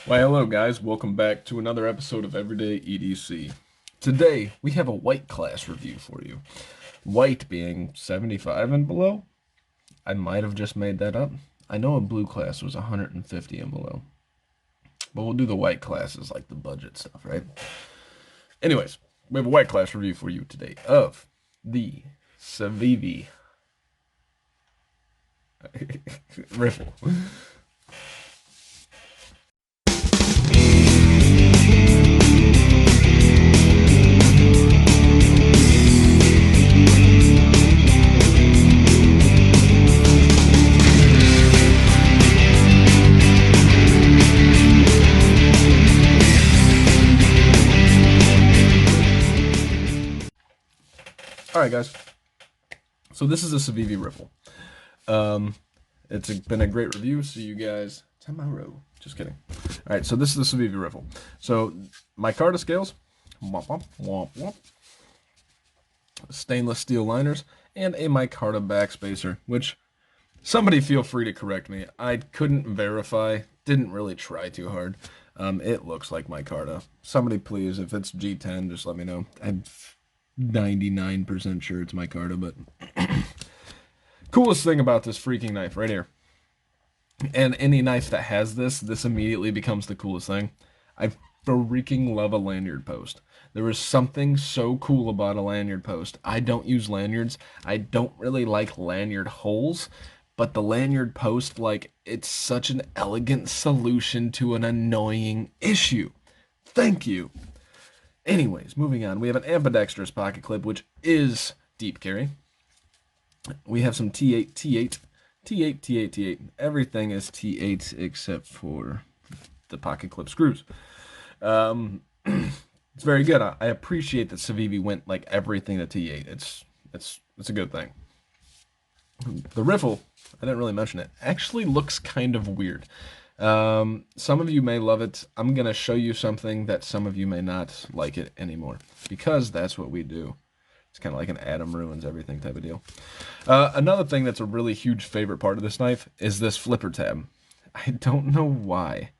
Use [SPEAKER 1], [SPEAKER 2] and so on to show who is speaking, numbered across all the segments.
[SPEAKER 1] Why, hello guys, welcome back to another episode of Everyday EDC. Today, we have a white class review for you. White being 75 and below. I might have just made that up. I know a blue class was 150 and below. But we'll do the white classes like the budget stuff, right? Anyways, we have a white class review for you today of the Civivi Riffle. Alright guys, so this is a Civivi Riffle. Been a great review. See you guys tomorrow. Just kidding. All right, so this is the Civivi Riffle. So micarta scales, womp, womp, womp, womp. Stainless steel liners, and a micarta backspacer, which somebody feel free to correct me. I couldn't verify, didn't really try too hard. It looks like micarta. Somebody please, if it's G10, just let me know. I'm 99% sure it's micarta, but coolest thing about this freaking knife right here. And any knife that has this immediately becomes the coolest thing. I freaking love a lanyard post. There is something so cool about a lanyard post. I don't use lanyards. I don't really like lanyard holes, but the lanyard post, like, it's such an elegant solution to an annoying issue. Thank you. Anyways, moving on. We have an ambidextrous pocket clip, which is deep carry. We have some T8, T8, T8, T8, T8. Everything is T8 except for the pocket clip screws. It's very good. I appreciate that Civivi went like everything to T8. It's a good thing. The Riffle, I didn't really mention it, actually looks kind of weird. Some of you may love it. I'm gonna show you something that some of you may not like it anymore, because that's what we do. It's kind of like an Adam ruins everything type of deal. Another thing that's a really huge favorite part of this knife is this flipper tab. I don't know why,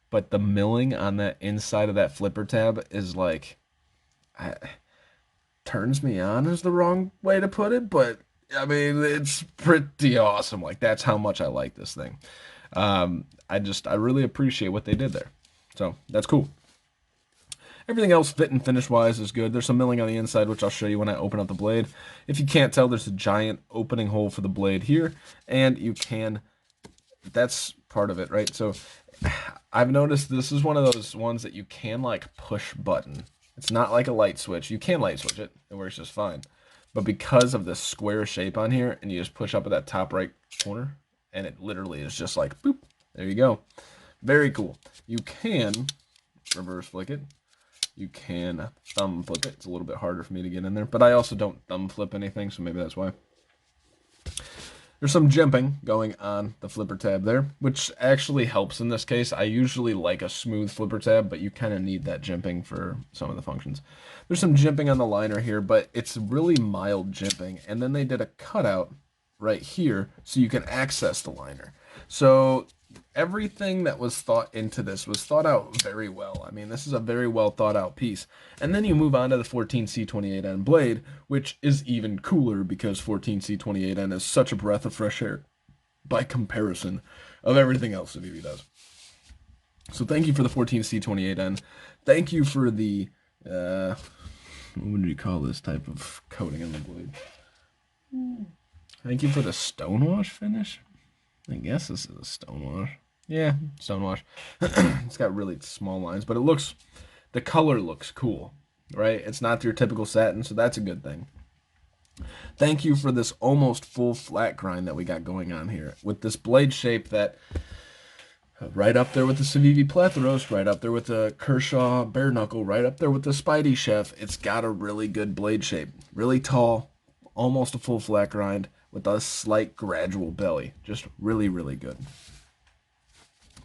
[SPEAKER 1] but the milling on that inside of that flipper tab is like, turns me on is the wrong way to put it, but I mean, it's pretty awesome. Like, that's how much I like this thing. I really appreciate what they did there. So that's cool. Everything else, fit and finish wise, is good. There's some milling on the inside, which I'll show you when I open up the blade. If you can't tell, there's a giant opening hole for the blade here, and you can, that's part of it, right? So I've noticed this is one of those ones that you can like push button. It's not like a light switch. You can light switch it. It works just fine. But because of this square shape on here, and you just push up at that top right corner, and it literally is just like, boop, there you go. Very cool. You can reverse flick it. You can thumb flip it. It's a little bit harder for me to get in there, but I also don't thumb flip anything, so maybe that's why. There's some jimping going on the flipper tab there, which actually helps in this case. I usually like a smooth flipper tab, but you kind of need that jimping for some of the functions. There's some jimping on the liner here, but it's really mild jimping. And then they did a cutout right here so you can access the liner. So everything that was thought into this was thought out very well. I mean, this is a very well thought out piece. And then you move on to the 14C28N blade, which is even cooler because 14C28N is such a breath of fresh air by comparison of everything else that Civivi does. So thank you for the 14C28N. Thank you for the, what would you call this type of coating on the blade? Thank you for the stonewash finish. I guess this is a stonewash. Yeah, stonewash. It's got really small lines, but the color looks cool, right? It's not your typical satin, so that's a good thing. Thank you for this almost full flat grind that we got going on here with this blade shape that right up there with the Civivi Plethoros, right up there with the Kershaw Bare Knuckle, right up there with the Spidey Chef. It's got a really good blade shape. Really tall, almost a full flat grind with a slight gradual belly. Just really, really good.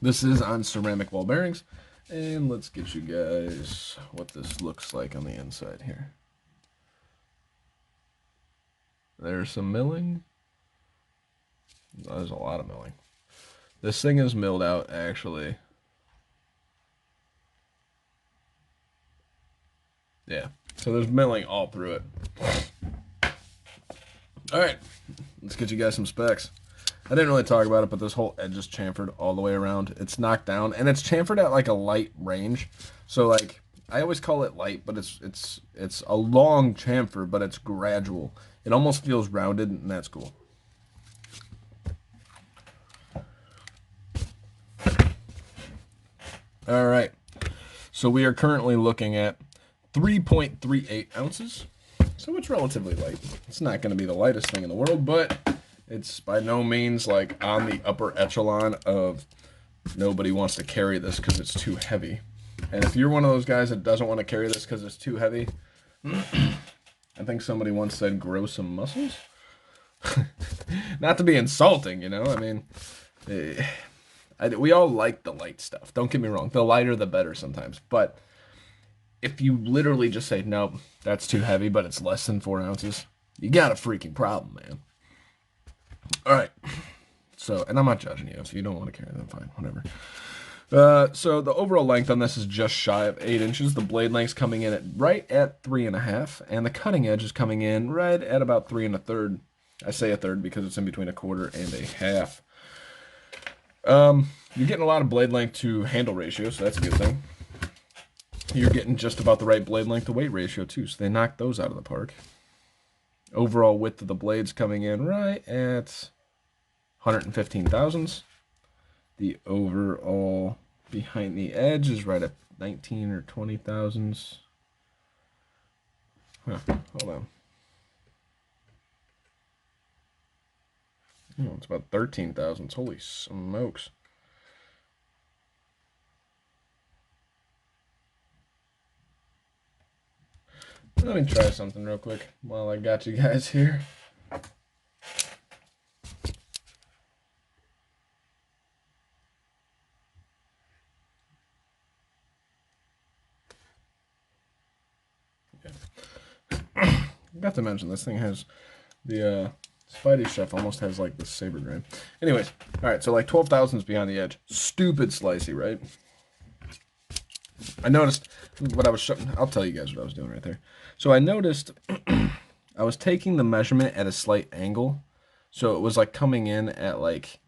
[SPEAKER 1] This is on ceramic ball bearings. And let's get you guys what this looks like on the inside here. There's some milling. There's a lot of milling. This thing is milled out, actually. Yeah. So there's milling all through it. All right. Let's get you guys some specs. I didn't really talk about it, but this whole edge is chamfered all the way around. It's knocked down, and it's chamfered at like a light range. So like I always call it light, but it's a long chamfer, but it's gradual. It almost feels rounded, and that's cool. All right. So we are currently looking at 3.38 ounces. So it's relatively light. It's not going to be the lightest thing in the world, but it's by no means like on the upper echelon of nobody wants to carry this because it's too heavy. And if you're one of those guys that doesn't want to carry this because it's too heavy, I think somebody once said grow some muscles. Not to be insulting, you know? I mean, we all like the light stuff. Don't get me wrong. The lighter, the better sometimes. But if you literally just say, nope, that's too heavy, but it's less than 4 ounces, you got a freaking problem, man. All right. So, and I'm not judging you. If you don't want to carry them, fine, whatever. So the overall length on this is just shy of 8 inches. The blade length's coming in at right at 3.5, and the cutting edge is coming in right at about 3 1/3. I say 1/3 because it's in between 1/4 and 1/2. You're getting a lot of blade length to handle ratio, so that's a good thing. You're getting just about the right blade length to weight ratio too, so they knocked those out of the park. Overall width of the blades coming in right at 115 thousandths. The overall behind the edge is right at 19 or 20 thousandths. Huh, hold on. Oh, it's about 13 thousandths. Holy smokes. Let me try something real quick while I got you guys here. Got to mention, this thing has the Spidey Chef almost has like the saber grain. Anyways, all right, so like 12 thousandths behind the edge. Stupid slicey, right? I noticed what I was showing. I'll tell you guys what I was doing right there. So I noticed I was taking the measurement at a slight angle. So it was like coming in at like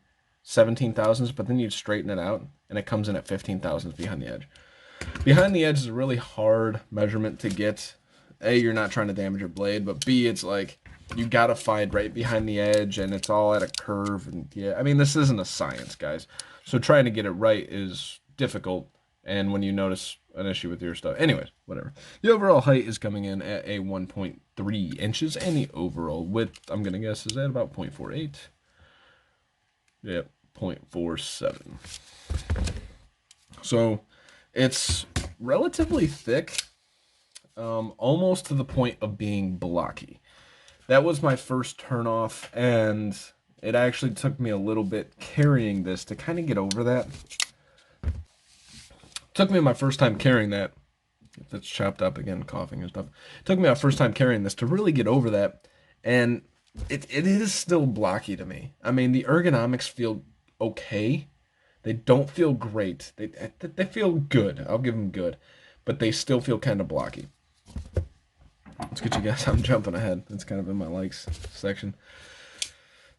[SPEAKER 1] 17 thousandths, but then you'd straighten it out and it comes in at 15 thousandths behind the edge. Behind the edge is a really hard measurement to get. A, you're not trying to damage your blade, but B, it's like you gotta find right behind the edge and it's all at a curve. And yeah, I mean, this isn't a science, guys. So trying to get it right is difficult. And when you notice an issue with your stuff, anyways, whatever. The overall height is coming in at a 1.3 inches, and the overall width, I'm gonna guess, is at about 0.48. Yep, 0.47. So it's relatively thick, almost to the point of being blocky. That was my first turnoff, and it actually took me a little bit carrying this to kind of get over that. Took me my first time carrying that. If it's chopped up again, coughing and stuff. Took me my first time carrying this to really get over that. And it is still blocky to me. I mean, the ergonomics feel okay. They don't feel great. They feel good. I'll give them good. But they still feel kind of blocky. Let's get you guys. I'm jumping ahead. It's kind of in my likes section.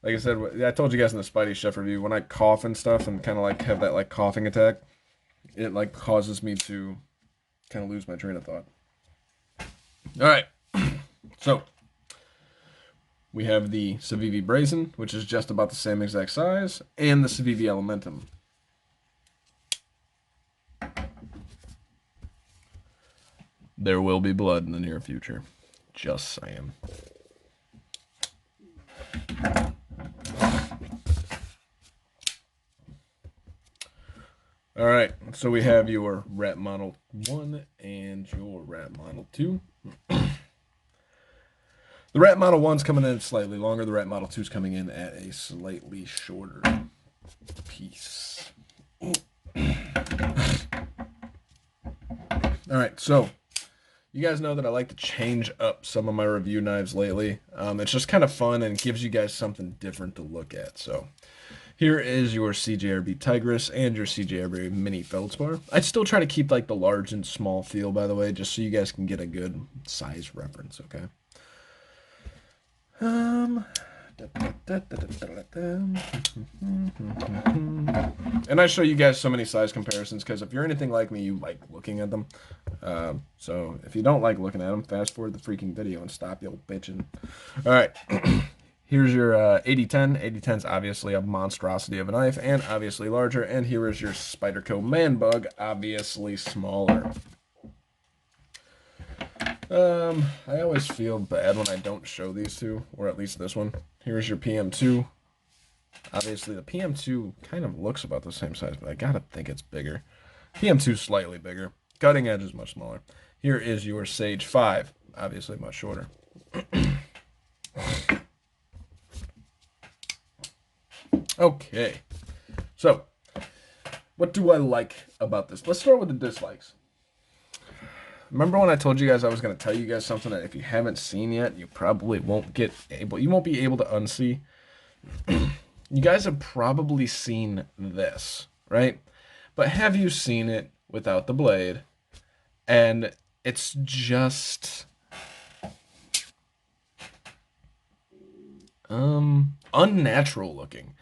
[SPEAKER 1] Like I said, I told you guys in the Spidey Chef review, when I cough and stuff and kind of like have that like coughing attack, it like causes me to kind of lose my train of thought. All right, so we have the Civivi Brazen, which is just about the same exact size, and the Civivi Elementum. There will be blood in the near future. Just saying. All right, so we have your Rat Model 1 and your Rat Model 2. The Rat Model 1's coming in slightly longer. The Rat Model 2's coming in at a slightly shorter piece. All right, so you guys know that I like to change up some of my review knives lately. It's just kind of fun and gives you guys something different to look at. So Here is your CJRB Tigris and your CJRB Mini Feldspar. I'd still try to keep like the large and small feel, by the way, just so you guys can get a good size reference, okay? And I show you guys so many size comparisons because if you're anything like me, you like looking at them. So if you don't like looking at them, fast forward the freaking video and stop you old bitching. All right. Here's your 8010. 8010 is obviously a monstrosity of a knife and obviously larger. And here is your Spyderco Man Bug, obviously smaller. I always feel bad when I don't show these two, or at least this one. Here's your PM2. Obviously, the PM2 kind of looks about the same size, but I gotta think it's bigger. PM2 is slightly bigger. Cutting edge is much smaller. Here is your Sage 5, obviously much shorter. Okay, so what do I like about this? Let's start with the dislikes. Remember when I told you guys I was going to tell you guys something that if you haven't seen yet, you probably won't be able to unsee? You guys have probably seen this, right? But have you seen it without the blade? And it's just unnatural looking.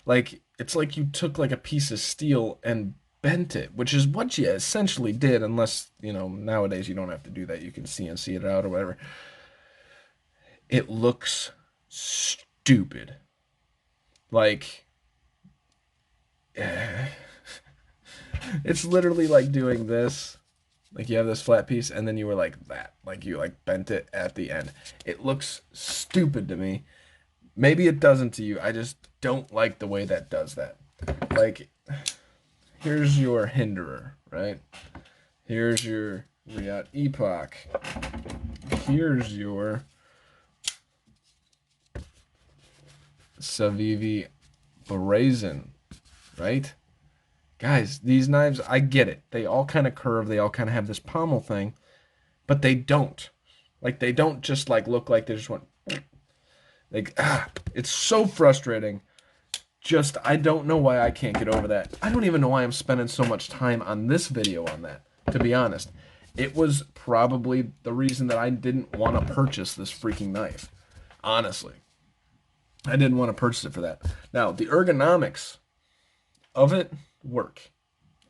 [SPEAKER 1] Like, it's like you took like a piece of steel and bent it, which is what you essentially did, unless, you know, nowadays you don't have to do that. You can CNC it out or whatever. It looks stupid. Like, it's literally like doing this. Like, you have this flat piece, and then you were like that. Like, you like bent it at the end. It looks stupid to me. Maybe it doesn't to you. I just don't like the way that does that. Like, here's your Hinderer, right? Here's your Riot Epoch. Here's your Civivi Brazen, right? Guys, these knives, I get it. They all kind of curve. They all kind of have this pommel thing, but they don't. Like, they don't just like look like they just went. Like, it's so frustrating. Just, I don't know why I can't get over that. I don't even know why I'm spending so much time on this video on that, to be honest. It was probably the reason that I didn't want to purchase this freaking knife. Honestly. I didn't want to purchase it for that. Now, the ergonomics of it work.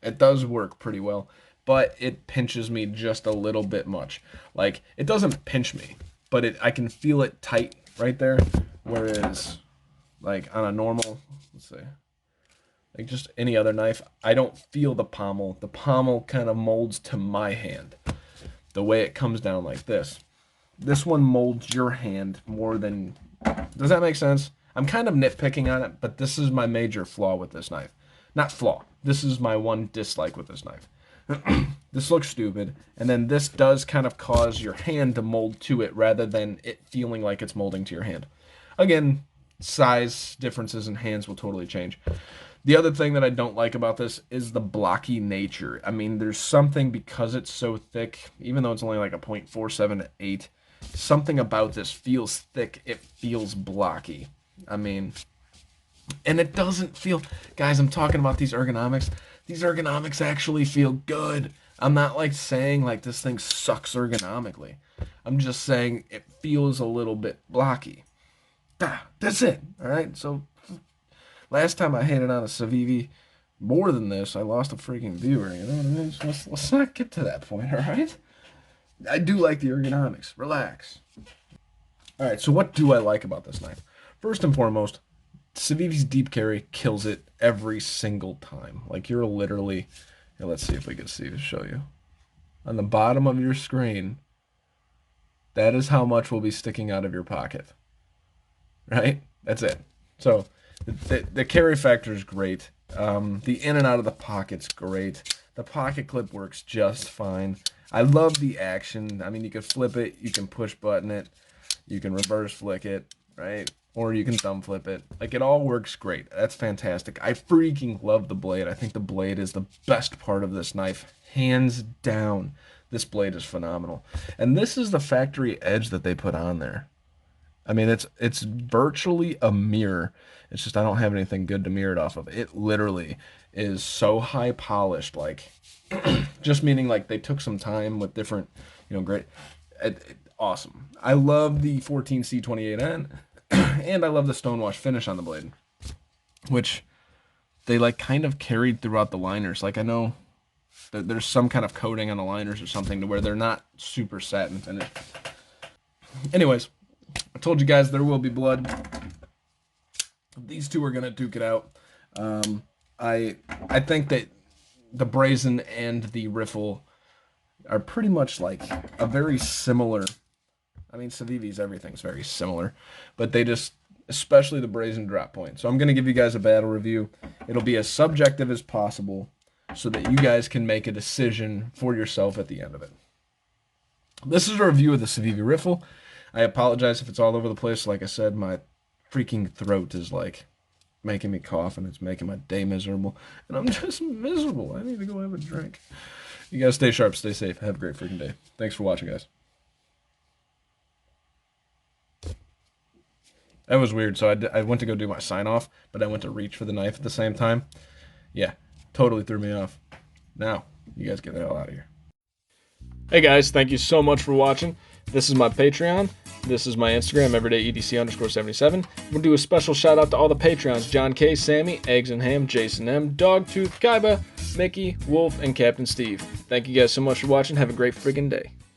[SPEAKER 1] It does work pretty well, but it pinches me just a little bit much. Like, it doesn't pinch me, but I can feel it tight right there, whereas like on a normal, let's say, like just any other knife, I don't feel the pommel. The pommel kind of molds to my hand. The way it comes down like this. This one molds your hand more than... Does that make sense? I'm kind of nitpicking on it, but this is my major flaw with this knife. Not flaw. This is my one dislike with this knife. This looks stupid, and then this does kind of cause your hand to mold to it rather than it feeling like it's molding to your hand. Again, size differences in hands will totally change. The other thing that I don't like about this is the blocky nature. I mean, there's something, because it's so thick, even though it's only like a 0.478, something about this feels thick. It feels blocky. I mean, and it doesn't feel... Guys, I'm talking about these ergonomics. These ergonomics actually feel good. I'm not like saying like this thing sucks ergonomically. I'm just saying it feels a little bit blocky. That's it. All right. So last time I hated on a Civivi more than this, I lost a freaking viewer. You know what I mean? So let's not get to that point. All right. I do like the ergonomics. Relax. All right. So what do I like about this knife? First and foremost, Civivi's deep carry kills it every single time. Like, you're literally... Here, let's see if we can show you. On the bottom of your screen, that is how much will be sticking out of your pocket. Right? That's it. So, the carry factor is great. The in and out of the pocket's great. The pocket clip works just fine. I love the action. I mean, you can flip it, you can push button it, you can reverse flick it, right? Or you can thumb flip it. Like, it all works great. That's fantastic. I freaking love the blade. I think the blade is the best part of this knife. Hands down. This blade is phenomenal. And this is the factory edge that they put on there. I mean, it's virtually a mirror. It's just I don't have anything good to mirror it off of. It literally is so high polished, like just meaning like they took some time with different, great, awesome. I love the 14C28N, and I love the stonewash finish on the blade, which they like kind of carried throughout the liners. Like I know that there's some kind of coating on the liners or something to where they're not super satin finished. Anyways, I told you guys there will be blood. These two are gonna duke it out. I think that the brazen and the riffle are pretty much like a very similar. I mean, Civivi's everything's very similar, but they just, especially the brazen drop point. So I'm gonna give you guys a battle review. It'll be as subjective as possible, so that you guys can make a decision for yourself at the end of it. This is a review of the Civivi Riffle. I apologize if it's all over the place. Like I said, my freaking throat is like making me cough and it's making my day miserable. And I'm just miserable. I need to go have a drink. You guys stay sharp, stay safe. Have a great freaking day. Thanks for watching, guys. That was weird. So I went to go do my sign off, but I went to reach for the knife at the same time. Yeah, totally threw me off. Now, you guys get the hell out of here. Hey guys, thank you so much for watching. This is my Patreon. This is my Instagram, everydayedc_77. I'm going to do a special shout out to all the Patreons: John K, Sammy, Eggs and Ham, Jason M, Dogtooth, Kaiba, Mickey, Wolf, and Captain Steve. Thank you guys so much for watching. Have a great freaking day.